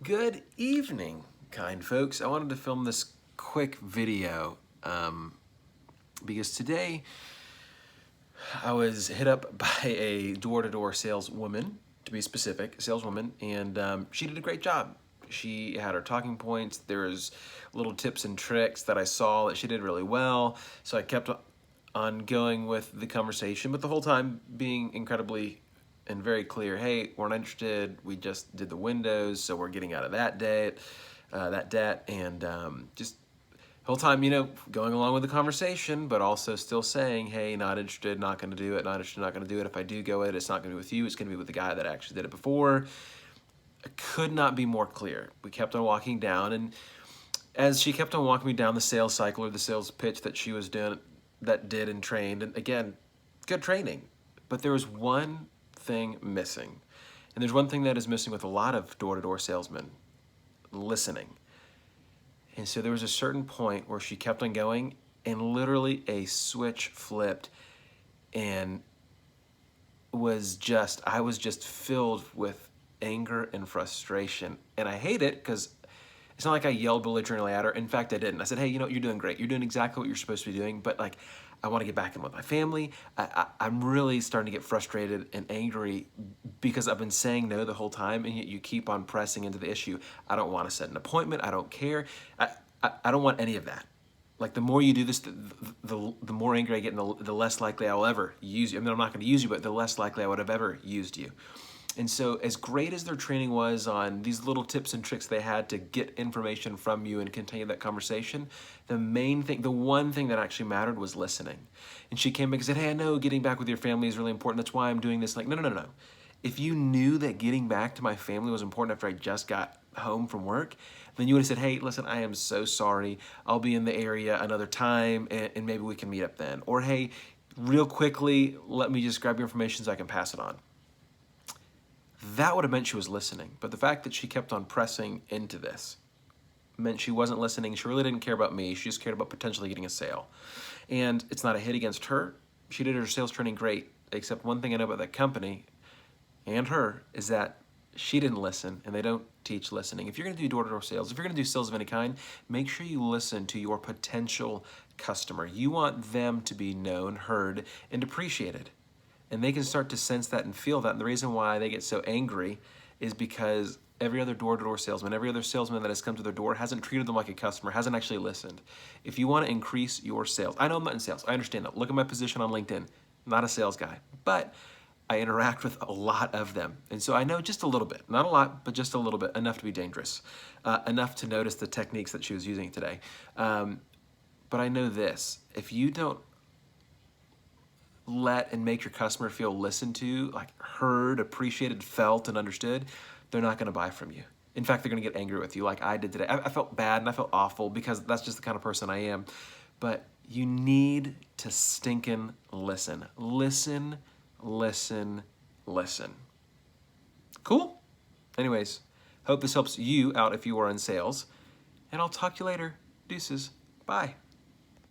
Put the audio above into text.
Good evening, kind folks. I wanted to film this quick video because today I was hit up by a door-to-door saleswoman, to be specific, saleswoman, and she did a great job. She had her talking points. There was little tips and tricks that I saw that she did really well. So I kept on going with the conversation, but the whole time being incredibly and very clear. Hey, we're not interested. We just did the windows, so we're getting out of that debt, and just the whole time, going along with the conversation, but also still saying, hey, not interested, not going to do it, not interested, not going to do it. If I do go it, it's not going to be with you. It's going to be with the guy that actually did it before. I could not be more clear. We kept on walking down, and as she kept on walking me down the sales cycle or the sales pitch that she was doing, that did and trained, and again, good training, but there was one thing missing. And there's one thing that is missing with a lot of door-to-door salesmen: listening. And so there was a certain point where she kept on going, and literally a switch flipped, and I was just filled with anger and frustration. And I hate it because it's not like I yelled belligerently at her. In fact, I didn't. I said, hey, you're doing great. You're doing exactly what you're supposed to be doing, but like, I want to get back in with my family. I'm really starting to get frustrated and angry because I've been saying no the whole time, and yet you keep on pressing into the issue. I don't want to set an appointment. I don't care. I don't want any of that. Like, the more you do this, the more angry I get, and the less likely I will ever use you. I mean, I'm not going to use you, but the less likely I would have ever used you. And so as great as their training was on these little tips and tricks they had to get information from you and continue that conversation, the main thing, the one thing that actually mattered was listening. And she came back and said, hey, I know getting back with your family is really important. That's why I'm doing this. Like, no. If you knew that getting back to my family was important after I just got home from work, then you would have said, hey, listen, I am so sorry. I'll be in the area another time, and maybe we can meet up then. Or, hey, real quickly, let me just grab your information so I can pass it on. That would have meant she was listening. But the fact that she kept on pressing into this meant she wasn't listening. She really didn't care about me. She just cared about potentially getting a sale. And it's not a hit against her. She did her sales training great, except one thing I know about that company and her is that she didn't listen, and they don't teach listening. If you're going to do door-to-door sales, if you're going to do sales of any kind, make sure you listen to your potential customer. You want them to be known, heard, and appreciated. And they can start to sense that and feel that. And the reason why they get so angry is because every other door-to-door salesman, every other salesman that has come to their door hasn't treated them like a customer, hasn't actually listened. If you want to increase your sales, I know I'm not in sales, I understand that. Look at my position on LinkedIn. I'm not a sales guy, but I interact with a lot of them. And so I know just a little bit, not a lot, but just a little bit, enough to be dangerous, enough to notice the techniques that she was using today. But I know this: if you don't let and make your customer feel listened to, like heard, appreciated, felt, and understood, they're not gonna buy from you. In fact, they're gonna get angry with you like I did today. I felt bad and I felt awful because that's just the kind of person I am. But you need to stinking listen. Listen, listen, listen. Cool? Anyways, hope this helps you out if you are in sales. And I'll talk to you later. Deuces. Bye.